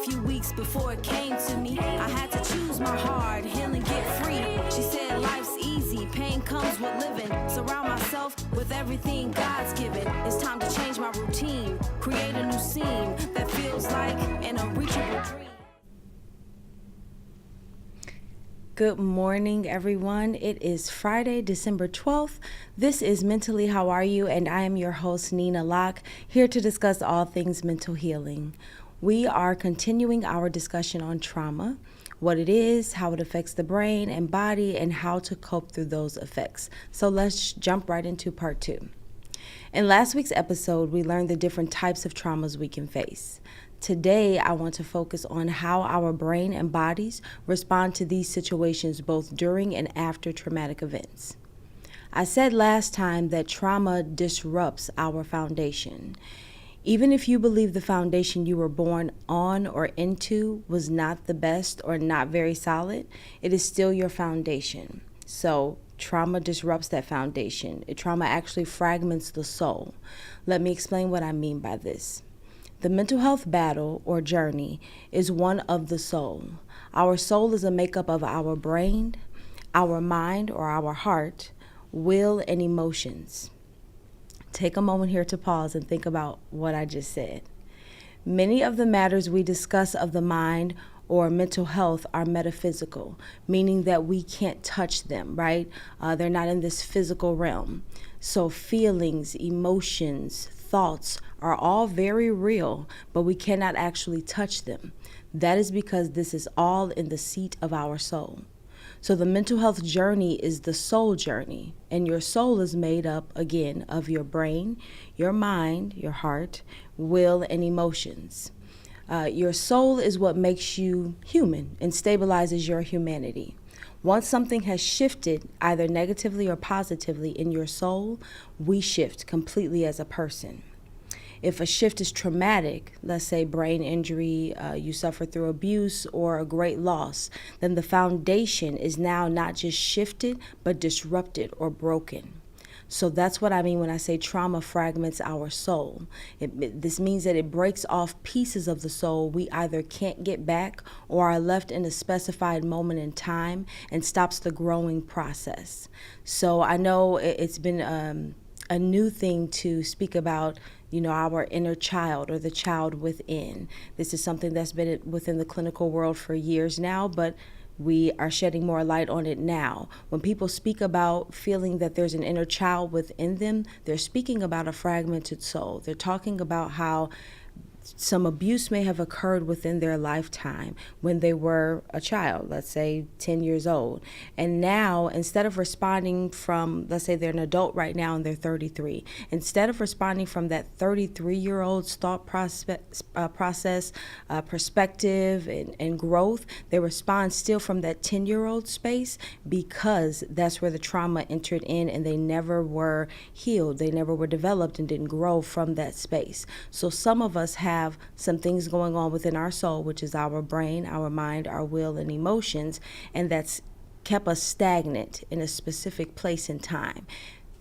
few weeks before it came to me. I had to choose my heart, heal and get free. She said life's easy, pain comes with living. Surround myself with everything God's given. It's time to change my routine, create a new scene that feels like an unreachable dream. Good morning, everyone. It is Friday, December 12th. This is Mentally How Are You? And I am your host, Neena Lock, here to discuss all things mental healing. We are continuing our discussion on trauma, what it is, how it affects the brain and body, and how to cope through those effects. So let's jump right into part 2. In last week's episode, we learned the different types of traumas we can face. Today, I want to focus on how our brain and bodies respond to these situations both during and after traumatic events. I said last time that trauma disrupts our foundation. Even if you believe the foundation you were born on or into was not the best or not very solid, it is still your foundation. So trauma disrupts that foundation. Trauma actually fragments the soul. Let me explain what I mean by this. The mental health battle or journey is one of the soul. Our soul is a makeup of our brain, our mind or our heart, will, and emotions. Take a moment here to pause and think about what I just said. Many of the matters we discuss of the mind or mental health are metaphysical, meaning that we can't touch them, right? They're not in this physical realm. So feelings, emotions, thoughts are all very real, but we cannot actually touch them. That is because this is all in the seat of our soul. So the mental health journey is the soul journey, and your soul is made up, again, of your brain, your mind, your heart, will, and emotions. Your soul is what makes you human and stabilizes your humanity. Once something has shifted, either negatively or positively in your soul, we shift completely as a person. If a shift is traumatic, let's say brain injury, you suffer through abuse or a great loss, then the foundation is now not just shifted, but disrupted or broken. So that's what I mean when I say trauma fragments our soul. This means that it breaks off pieces of the soul we either can't get back or are left in a specified moment in time and stops the growing process. So I know it's been a new thing to speak about, our inner child or the child within. This is something that's been within the clinical world for years now, but we are shedding more light on it now. When people speak about feeling that there's an inner child within them, they're speaking about a fragmented soul. They're talking about how some abuse may have occurred within their lifetime when they were a child, let's say 10 years old. And now, instead of responding from, let's say they're an adult right now and they're 33, instead of responding from that 33-year-old's thought process, perspective, and growth, they respond still from that 10-year-old space because that's where the trauma entered in and they never were healed. They never were developed and didn't grow from that space. So some of us have some things going on within our soul, which is our brain, our mind, our will, and emotions, and that's kept us stagnant in a specific place and time.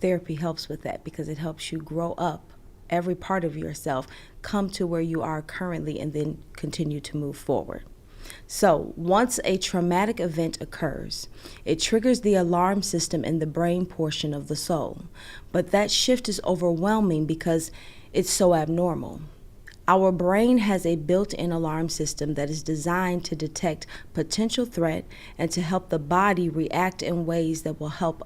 Therapy helps with that because it helps you grow up, every part of yourself, come to where you are currently, and then continue to move forward. So once a traumatic event occurs, it triggers the alarm system in the brain portion of the soul. But that shift is overwhelming because it's so abnormal. Our brain has a built-in alarm system that is designed to detect potential threat and to help the body react in ways that will help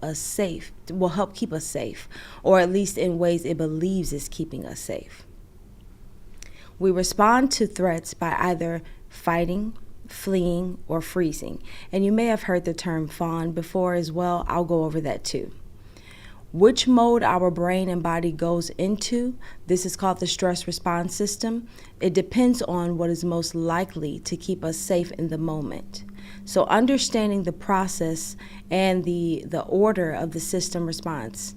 keep us safe, or at least in ways it believes is keeping us safe. We respond to threats by either fighting, fleeing, or freezing. And you may have heard the term fawn before as well. I'll go over that too. Which mode our brain and body goes into, this is called the stress response system. It depends on what is most likely to keep us safe in the moment. So understanding the process and the order of the system response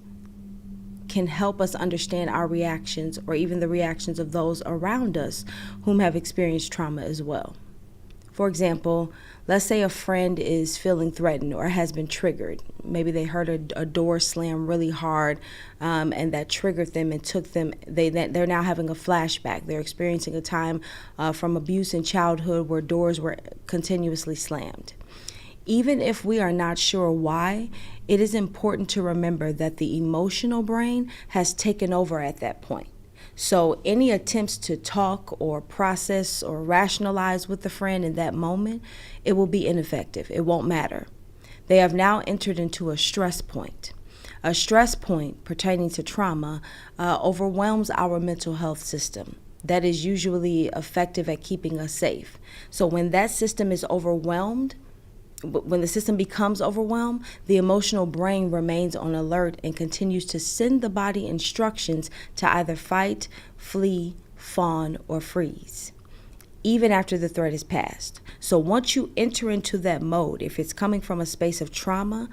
can help us understand our reactions or even the reactions of those around us whom have experienced trauma as well. For example, let's say a friend is feeling threatened or has been triggered. Maybe they heard a door slam really hard, and that triggered them and took them. They're now having a flashback. They're experiencing a time from abuse in childhood where doors were continuously slammed. Even if we are not sure why, it is important to remember that the emotional brain has taken over at that point. So any attempts to talk or process or rationalize with the friend in that moment, it will be ineffective. It won't matter. They have now entered into a stress point. A stress point pertaining to trauma overwhelms our mental health system. That is usually effective at keeping us safe. So when that system is overwhelmed, when the system becomes overwhelmed, the emotional brain remains on alert and continues to send the body instructions to either fight, flee, fawn, or freeze, even after the threat is passed. So once you enter into that mode, if it's coming from a space of trauma,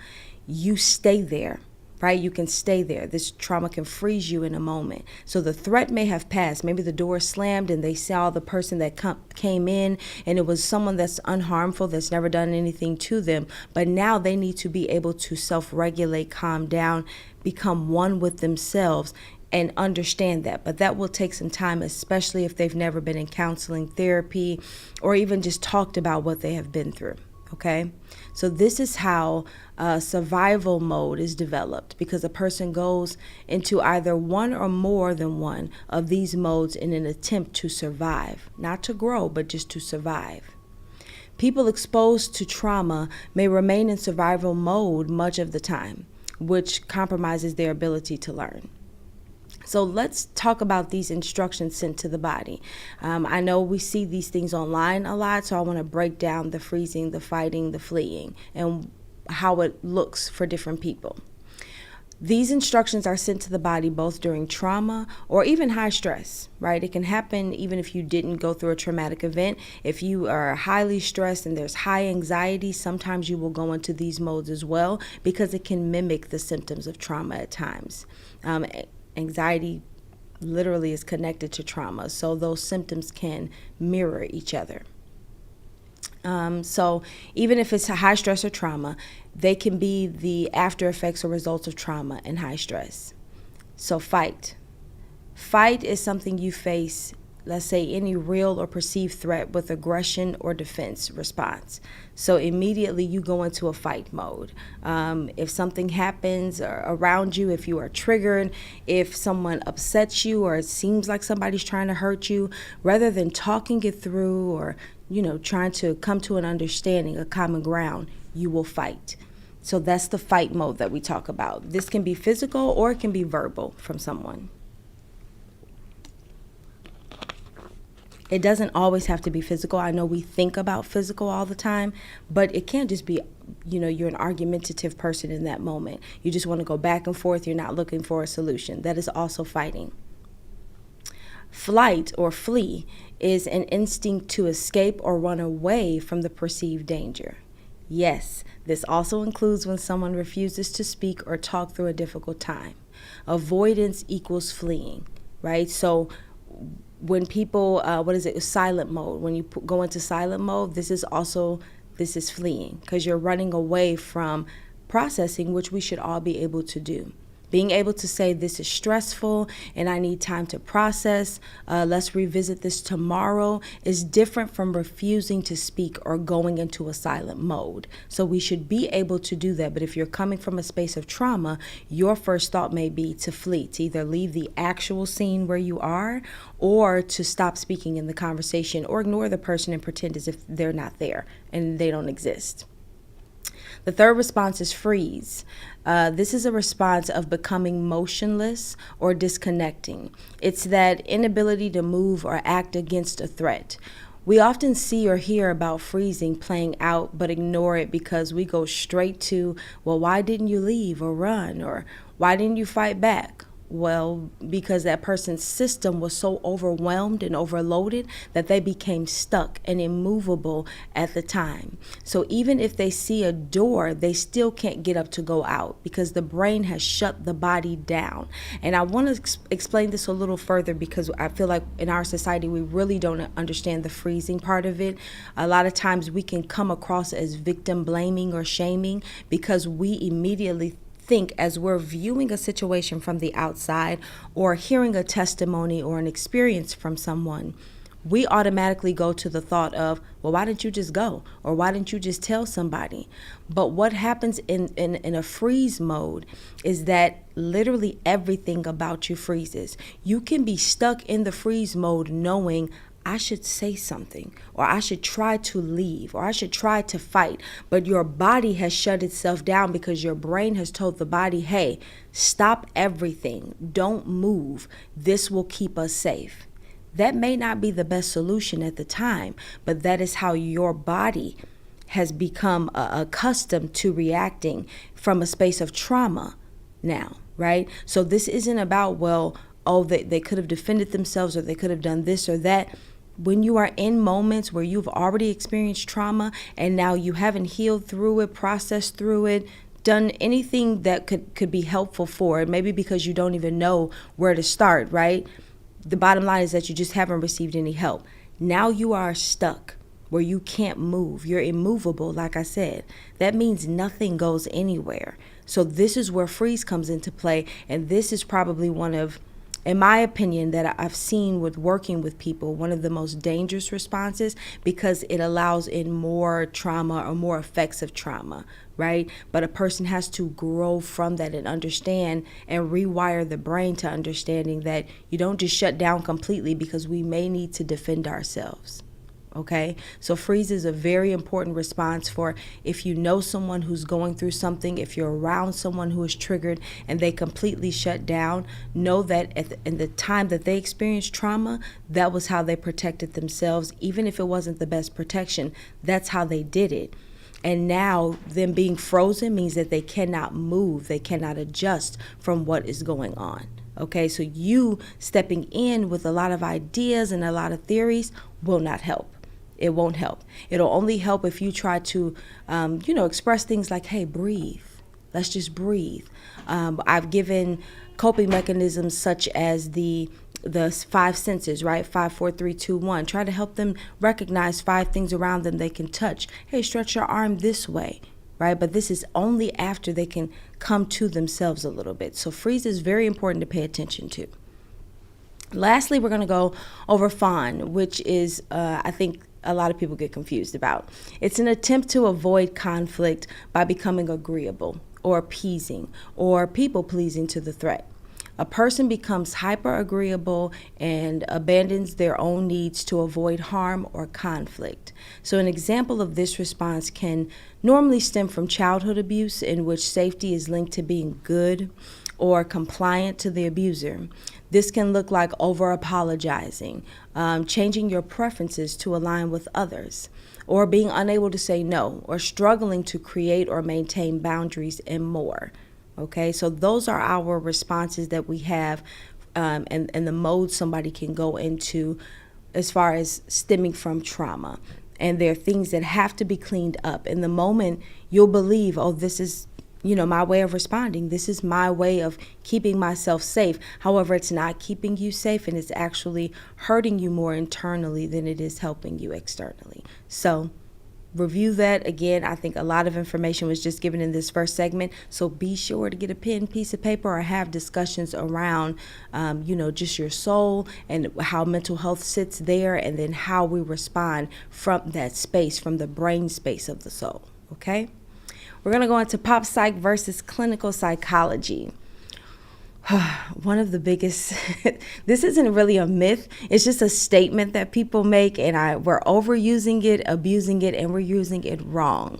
you stay there. Right? You can stay there. This trauma can freeze you in a moment. So the threat may have passed. Maybe the door slammed and they saw the person that came in and it was someone that's unharmful, that's never done anything to them. But now they need to be able to self-regulate, calm down, become one with themselves and understand that. But that will take some time, especially if they've never been in counseling, therapy, or even just talked about what they have been through. Okay, so this is how survival mode is developed, because a person goes into either one or more than one of these modes in an attempt to survive, not to grow, but just to survive. People exposed to trauma may remain in survival mode much of the time, which compromises their ability to learn. So let's talk about these instructions sent to the body. I know we see these things online a lot, so I want to break down the freezing, the fighting, the fleeing, and how it looks for different people. These instructions are sent to the body both during trauma or even high stress, right? It can happen even if you didn't go through a traumatic event. If you are highly stressed and there's high anxiety, sometimes you will go into these modes as well, because it can mimic the symptoms of trauma at times. Anxiety literally is connected to trauma, so those symptoms can mirror each other. So even if it's a high stress or trauma, they can be the after effects or results of trauma and high stress. So fight. Fight is something you face, let's say, any real or perceived threat with aggression or defense response. So immediately you go into a fight mode. If something happens around you, if you are triggered, if someone upsets you or it seems like somebody's trying to hurt you, rather than talking it through or trying to come to an understanding, a common ground, you will fight. So that's the fight mode that we talk about. This can be physical or it can be verbal from someone. It doesn't always have to be physical. I know we think about physical all the time, but it can't just be, you're an argumentative person in that moment. You just want to go back and forth. You're not looking for a solution. That is also fighting. Flight or flee is an instinct to escape or run away from the perceived danger. Yes, this also includes when someone refuses to speak or talk through a difficult time. Avoidance equals fleeing, right? So when people, silent mode. When you go into silent mode, this is fleeing, because you're running away from processing, which we should all be able to do. Being able to say, this is stressful and I need time to process, let's revisit this tomorrow, is different from refusing to speak or going into a silent mode. So we should be able to do that. But if you're coming from a space of trauma, your first thought may be to flee, to either leave the actual scene where you are or to stop speaking in the conversation or ignore the person and pretend as if they're not there and they don't exist. The third response is freeze. This is a response of becoming motionless or disconnecting. It's that inability to move or act against a threat. We often see or hear about freezing playing out, but ignore it because we go straight to, well, why didn't you leave or run? Or why didn't you fight back? Well, because that person's system was so overwhelmed and overloaded that they became stuck and immovable at the time. So even if they see a door, they still can't get up to go out because the brain has shut the body down. And I want to explain this a little further because I feel like in our society, we really don't understand the freezing part of it. A lot of times we can come across as victim blaming or shaming because we immediately think, as we're viewing a situation from the outside or hearing a testimony or an experience from someone, we automatically go to the thought of, well, why didn't you just go? Or why didn't you just tell somebody? But what happens in a freeze mode is that literally everything about you freezes. You can be stuck in the freeze mode knowing I should say something, or I should try to leave, or I should try to fight. But your body has shut itself down because your brain has told the body, hey, stop everything. Don't move. This will keep us safe. That may not be the best solution at the time, but that is how your body has become accustomed to reacting from a space of trauma now, right? So this isn't about, well, oh, they could have defended themselves or they could have done this or that. When you are in moments where you've already experienced trauma and now you haven't healed through it, processed through it, done anything that could be helpful for it, maybe because you don't even know where to start, right? The bottom line is that you just haven't received any help. Now you are stuck where you can't move. You're immovable, like I said. That means nothing goes anywhere. So this is where freeze comes into play, and this is probably one of, in my opinion, that I've seen with working with people, one of the most dangerous responses because it allows in more trauma or more effects of trauma, right? But a person has to grow from that and understand and rewire the brain to understanding that you don't just shut down completely because we may need to defend ourselves. Okay, so freeze is a very important response for if you know someone who's going through something, if you're around someone who is triggered and they completely shut down, know that in the time that they experienced trauma, that was how they protected themselves. Even if it wasn't the best protection, that's how they did it. And now them being frozen means that they cannot move, they cannot adjust from what is going on. Okay, so you stepping in with a lot of ideas and a lot of theories will not help. It won't help. It'll only help if you try to, express things like, hey, breathe. Let's just breathe. I've given coping mechanisms such as the 5 senses, right? 5, 4, 3, 2, 1. Try to help them recognize 5 things around them they can touch. Hey, stretch your arm this way, right? But this is only after they can come to themselves a little bit. So freeze is very important to pay attention to. Lastly, we're going to go over fawn, which is, I think, a lot of people get confused about. It's an attempt to avoid conflict by becoming agreeable or appeasing or people-pleasing to the threat. A person becomes hyper-agreeable and abandons their own needs to avoid harm or conflict. So an example of this response can normally stem from childhood abuse, in which safety is linked to being good or compliant to the abuser. This can look like over-apologizing, changing your preferences to align with others, or being unable to say no, or struggling to create or maintain boundaries, and more. Okay, so those are our responses that we have, and the mode somebody can go into as far as stemming from trauma. And there are things that have to be cleaned up. In the moment, you'll believe, oh, this is my way of responding. This is my way of keeping myself safe. However, it's not keeping you safe, and it's actually hurting you more internally than it is helping you externally. So review that. Again, I think a lot of information was just given in this first segment. So be sure to get a pen, piece of paper, or have discussions around, just your soul and how mental health sits there, and then how we respond from that space, from the brain space of the soul. Okay? We're going to go into pop psych versus clinical psychology. One of the biggest, this isn't really a myth. It's just a statement that people make, and we're overusing it, abusing it, and we're using it wrong.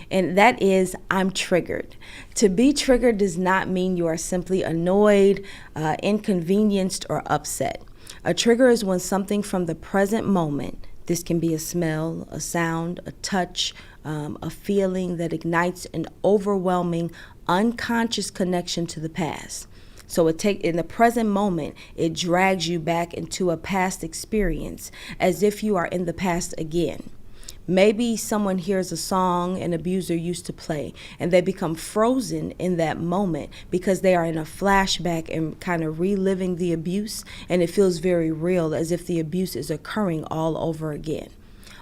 And that is, I'm triggered. To be triggered does not mean you are simply annoyed, inconvenienced, or upset. A trigger is when something from the present moment, this can be a smell, a sound, a touch, a feeling that ignites an overwhelming, unconscious connection to the past. So in the present moment, it drags you back into a past experience as if you are in the past again. Maybe someone hears a song an abuser used to play and they become frozen in that moment because they are in a flashback and kind of reliving the abuse, and it feels very real, as if the abuse is occurring all over again.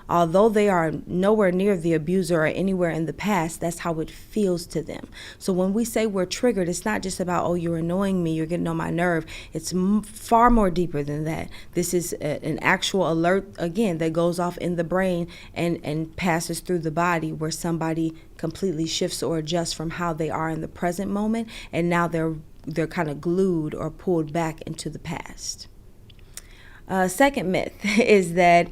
Although they are nowhere near the abuser or anywhere in the past, that's how it feels to them. So when we say we're triggered, it's not just about, oh, you're annoying me, you're getting on my nerve. It's far more deeper than that. This is an actual alert, again, that goes off in the brain and passes through the body, where somebody completely shifts or adjusts from how they are in the present moment, and now they're kind of glued or pulled back into the past. Second myth is that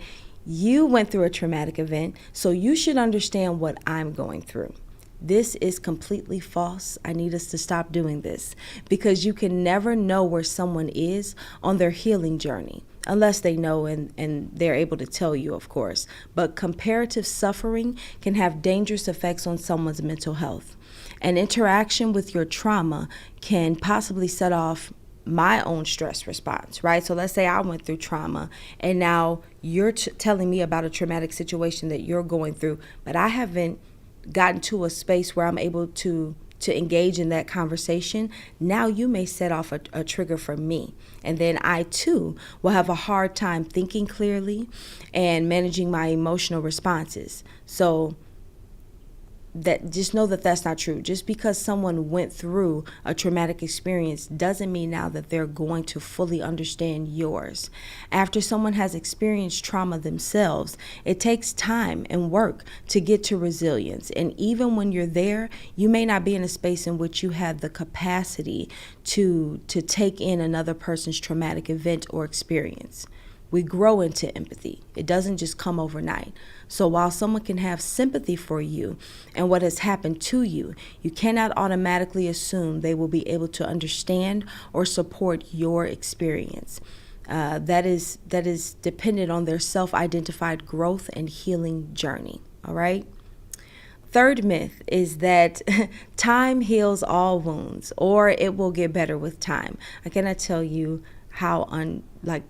you went through a traumatic event, so you should understand what I'm going through. This is completely false. I need us to stop doing this, because you can never know where someone is on their healing journey, unless they know and they're able to tell you, of course. But comparative suffering can have dangerous effects on someone's mental health. An interaction with your trauma can possibly set off my own stress response, right? So let's say I went through trauma, and now you're telling me about a traumatic situation that you're going through, but I haven't gotten to a space where I'm able to engage in that conversation. Now you may set off a trigger for me, and then I too will have a hard time thinking clearly and managing my emotional responses. So that just know that that's not true. Just because someone went through a traumatic experience doesn't mean now that they're going to fully understand yours. After someone has experienced trauma themselves, it takes time and work to get to resilience. And even when you're there, you may not be in a space in which you have the capacity to take in another person's traumatic event or experience. We grow into empathy. It doesn't just come overnight. So while someone can have sympathy for you and what has happened to you, you cannot automatically assume they will be able to understand or support your experience. That is dependent on their self-identified growth and healing journey. All right? Third myth is that time heals all wounds, or it will get better with time. I cannot tell you how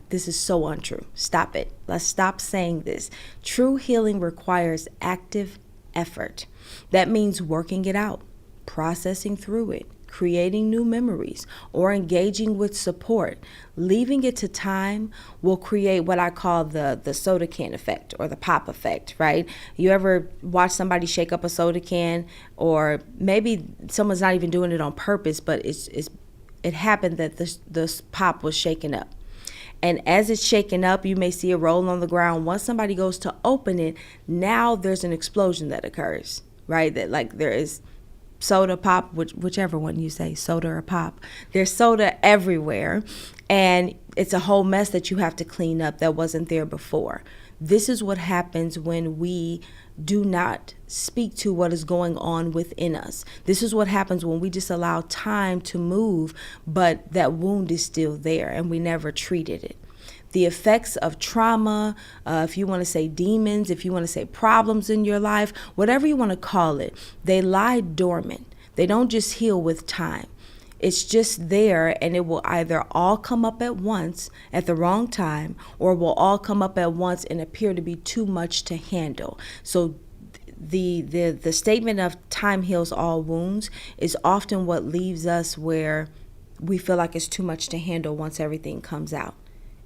this is so untrue. Stop it. Let's stop saying this. True healing requires active effort. That means working it out, processing through it, creating new memories, or engaging with support. Leaving it to time will create what I call the soda can effect, or the pop effect, right? You ever watch somebody shake up a soda can, or maybe someone's not even doing it on purpose, but it happened that this pop was shaken up. And as it's shaken up, you may see it roll on the ground. Once somebody goes to open it, now there's an explosion that occurs, right? That like there is soda, pop, whichever one you say, soda or pop. There's soda everywhere, and it's a whole mess that you have to clean up that wasn't there before. This is what happens when we do not speak to what is going on within us. This is what happens when we just allow time to move, but that wound is still there and we never treated it. The effects of trauma, if you want to say demons, if you want to say problems in your life, whatever you want to call it, they lie dormant. They don't just heal with time. It's just there, and it will either all come up at once at the wrong time, or will all come up at once and appear to be too much to handle. So the statement of time heals all wounds is often what leaves us where we feel like it's too much to handle once everything comes out.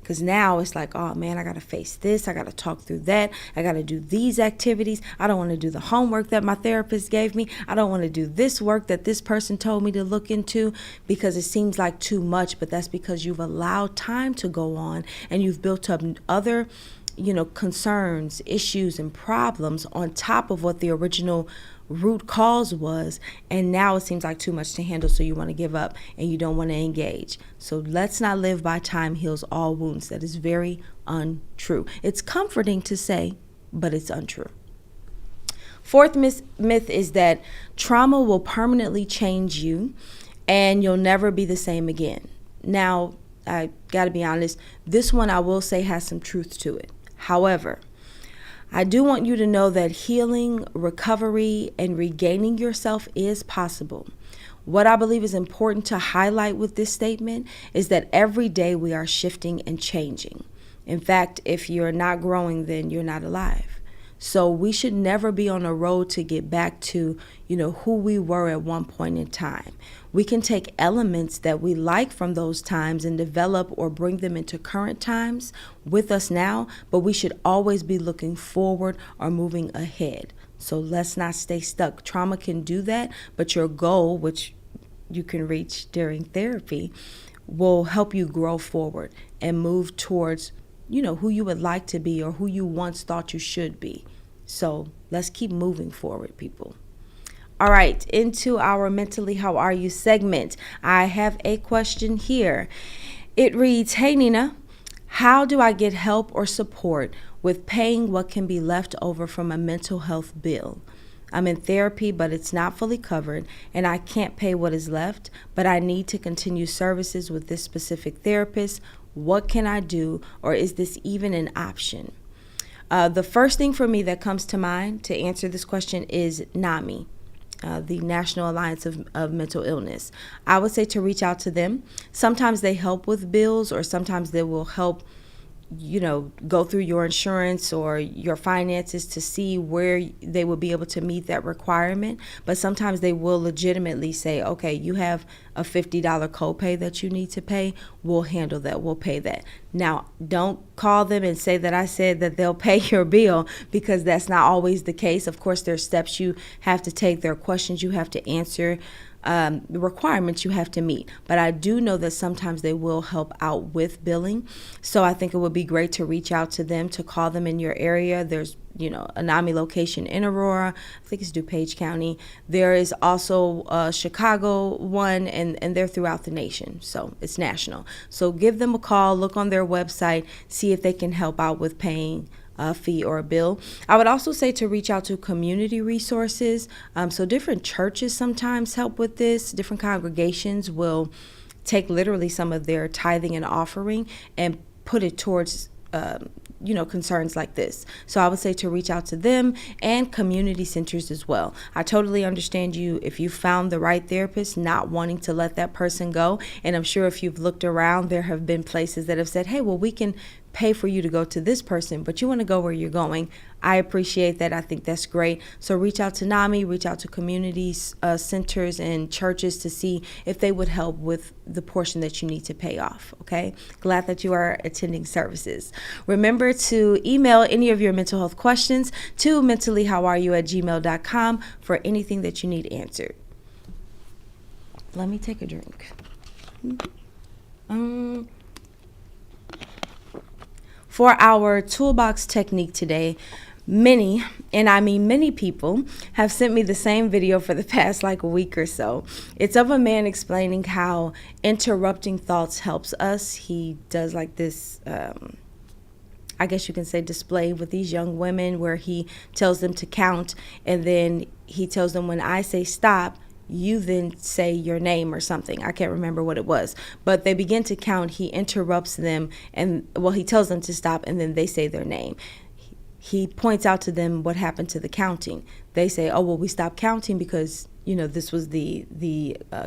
Because now it's like, oh man, I got to face this. I got to talk through that. I got to do these activities. I don't want to do the homework that my therapist gave me. I don't want to do this work that this person told me to look into, because it seems like too much. But that's because you've allowed time to go on, and you've built up other, concerns, issues, and problems on top of what the original root cause was, and now it seems like too much to handle, so you want to give up and you don't want to engage. So let's not live by time heals all wounds. That is very untrue. It's comforting to say, but it's untrue. Fourth myth is that trauma will permanently change you and you'll never be the same again. Now, I gotta be honest, this one I will say has some truth to it. However, I do want you to know that healing, recovery, and regaining yourself is possible. What I believe is important to highlight with this statement is that every day we are shifting and changing. In fact, if you're not growing, then you're not alive. So we should never be on a road to get back to, who we were at one point in time. We can take elements that we like from those times and develop or bring them into current times with us now, but we should always be looking forward or moving ahead. So let's not stay stuck. Trauma can do that, but your goal, which you can reach during therapy, will help you grow forward and move towards who you would like to be or who you once thought you should be. So let's keep moving forward, people. All right, into our Mentally How Are You segment. I have a question here. It reads, "Hey Neena, how do I get help or support with paying what can be left over from a mental health bill? I'm in therapy, but it's not fully covered, and I can't pay what is left, but I need to continue services with this specific therapist. What can I do, or is this even an option?" The first thing for me that comes to mind to answer this question is NAMI, the National Alliance of Mental Illness. I would say to reach out to them. Sometimes they help with bills, or sometimes they will help go through your insurance or your finances to see where they will be able to meet that requirement. But sometimes they will legitimately say, okay, you have a $50 copay that you need to pay. We'll handle that. We'll pay that. Now, don't call them and say that I said that they'll pay your bill, because that's not always the case. Of course, there are steps you have to take. There are questions you have to answer. The requirements you have to meet. But I do know that sometimes they will help out with billing. So I think it would be great to reach out to them, to call them in your area. There's, a NAMI location in Aurora. I think it's DuPage County. There is also a Chicago one, and they're throughout the nation. So it's national. So give them a call, look on their website, see if they can help out with paying a fee or a bill. I would also say to reach out to community resources. So different churches sometimes help with this. Different congregations will take literally some of their tithing and offering and put it towards concerns like this. So I would say to reach out to them and community centers as well. I totally understand you if you found the right therapist, not wanting to let that person go. And I'm sure if you've looked around, there have been places that have said, hey, well, we can pay for you to go to this person, but you want to go where you're going. I appreciate that. I think that's great. So reach out to NAMI, reach out to community centers and churches to see if they would help with the portion that you need to pay off. Okay. Glad that you are attending services. Remember to email any of your mental health questions to mentallyhowareyou@gmail.com for anything that you need answered. Let me take a drink. For our toolbox technique today, many, and I mean many people, have sent me the same video for the past week or so. It's of a man explaining how interrupting thoughts helps us. He does this, I guess you can say, display with these young women where he tells them to count, and then he tells them, when I say stop, you then say your name or something. I can't remember what it was, but they begin to count. He interrupts them, and he tells them to stop, and then they say their name. He points out to them what happened to the counting. They say, oh, well, we stopped counting because this was the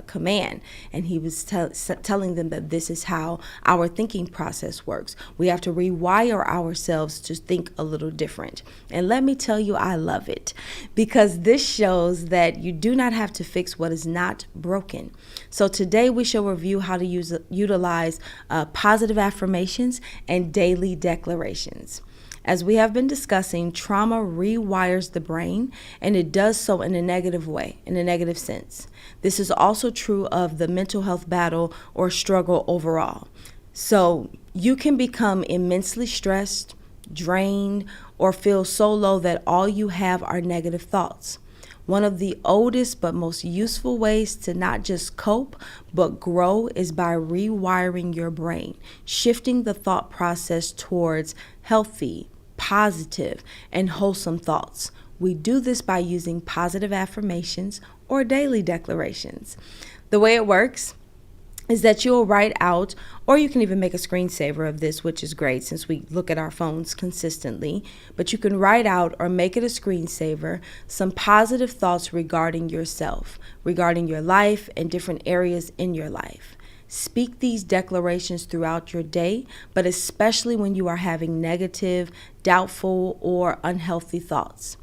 command. And he was telling them that this is how our thinking process works. We have to rewire ourselves to think a little different. And let me tell you, I love it, because this shows that you do not have to fix what is not broken. So today we shall review how to utilize positive affirmations and daily declarations. As we have been discussing, trauma rewires the brain, and it does so in a negative way, in a negative sense. This is also true of the mental health battle or struggle overall. So you can become immensely stressed, drained, or feel so low that all you have are negative thoughts. One of the oldest but most useful ways to not just cope, but grow is by rewiring your brain, shifting the thought process towards healthy, positive, and wholesome thoughts. We do this by using positive affirmations or daily declarations. The way it works is that you'll write out, or you can even make a screensaver of this, which is great since we look at our phones consistently, but you can write out or make it a screensaver some positive thoughts regarding yourself, regarding your life and different areas in your life. Speak these declarations throughout your day, but especially when you are having negative, doubtful, or unhealthy thoughts.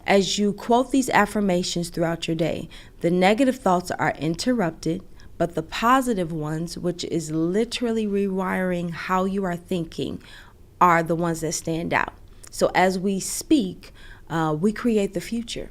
As you quote these affirmations throughout your day, the negative thoughts are interrupted, but the positive ones, which is literally rewiring how you are thinking, are the ones that stand out. So as we speak, we create the future.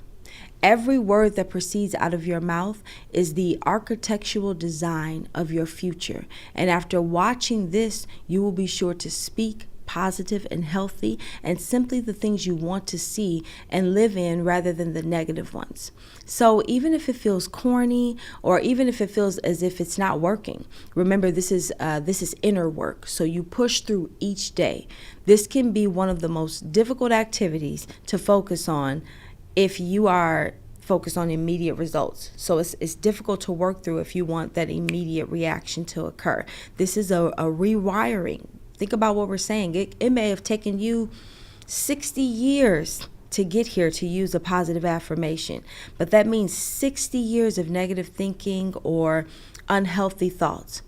Every word that proceeds out of your mouth is the architectural design of your future. And after watching this, you will be sure to speak positive and healthy, and simply the things you want to see and live in rather than the negative ones. So even if it feels corny, or even if it feels as if it's not working, remember this is inner work. So you push through each day. This can be one of the most difficult activities to focus on if you are focused on immediate results. So it's difficult to work through if you want that immediate reaction to occur. This is a rewiring. Think about what we're saying. It may have taken you 60 years to get here to use a positive affirmation, but that means 60 years of negative thinking or unhealthy thoughts.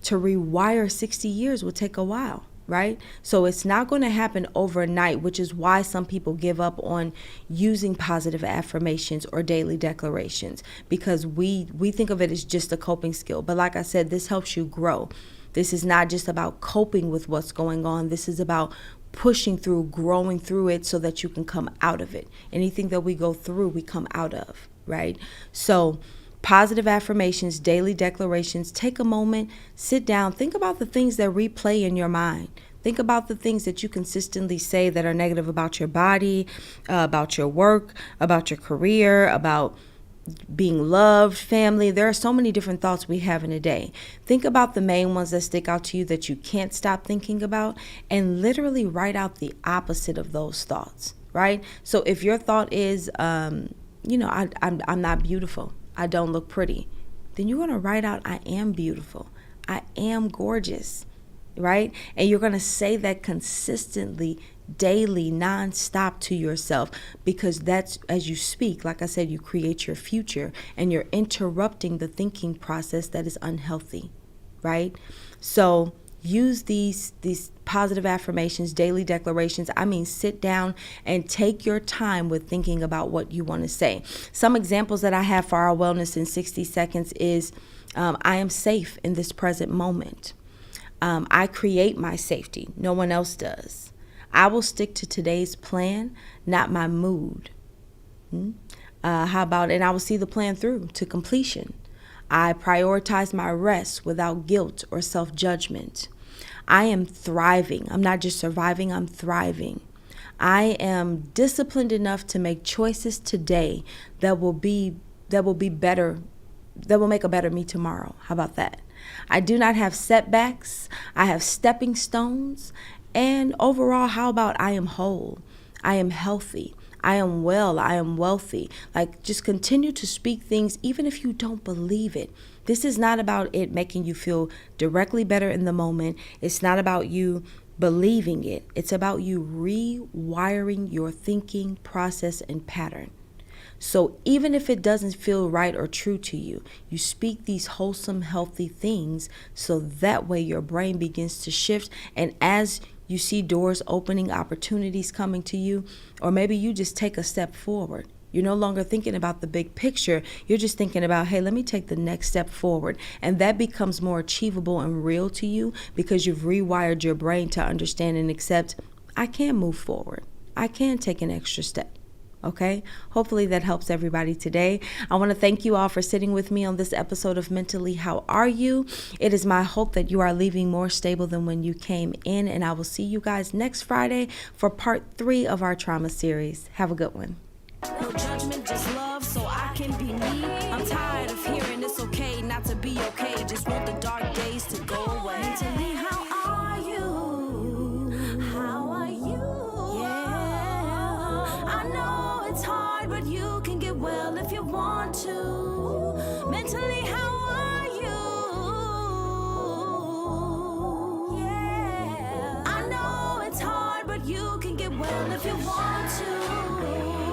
To rewire 60 years will take a while, right? So it's not going to happen overnight, which is why some people give up on using positive affirmations or daily declarations, because we think of it as just a coping skill. But like I said, this helps you grow. This is not just about coping with what's going on. This is about pushing through, growing through it so that you can come out of it. Anything that we go through, we come out of, right? So positive affirmations, daily declarations, take a moment, sit down, think about the things that replay in your mind. Think about the things that you consistently say that are negative about your body, about your work, about your career, about being loved, family. There are so many different thoughts we have in a day. Think about the main ones that stick out to you that you can't stop thinking about, and literally write out the opposite of those thoughts, right? So if your thought is, I'm not beautiful, I don't look pretty, then you're going to write out, I am beautiful, I am gorgeous, right? And you're going to say that consistently, daily, nonstop to yourself, because that's, as you speak, like I said, you create your future, and you're interrupting the thinking process that is unhealthy, right? So use these positive affirmations, daily declarations. I mean, sit down and take your time with thinking about what you want to say. Some examples that I have for our wellness in 60 seconds is, I am safe in this present moment. I create my safety. No one else does. I will stick to today's plan, not my mood. How about, and I will see the plan through to completion. I prioritize my rest without guilt or self-judgment. I am thriving. I'm not just surviving, I'm thriving. I am disciplined enough to make choices today that will be better, that will make a better me tomorrow. How about that? I do not have setbacks. I have stepping stones. And overall, how about I am whole, I am healthy, I am well, I am wealthy. Like, just continue to speak things even if you don't believe it. This is not about it making you feel directly better in the moment. It's not about you believing it. It's about you rewiring your thinking process and pattern. So even if it doesn't feel right or true to you, you speak these wholesome, healthy things, so that way your brain begins to shift. And as you see doors opening, opportunities coming to you, or maybe you just take a step forward. You're no longer thinking about the big picture. You're just thinking about, hey, let me take the next step forward. And that becomes more achievable and real to you because you've rewired your brain to understand and accept, I can move forward. I can take an extra step. Okay, hopefully that helps everybody today. I want to thank you all for sitting with me on this episode of Mentally How Are You? It is my hope that you are leaving more stable than when you came in, and I will see you guys next Friday for part 3 of our trauma series. Have a good one. No judgment, just love, so I can be me. I'm tired of hearing it's okay not to be okay. Just want the dark days to go away. Mentally, how are you? How are you? Yeah, I know it's hard, but you can get well if you want to. Mentally, how are you? but you can get well if you want to.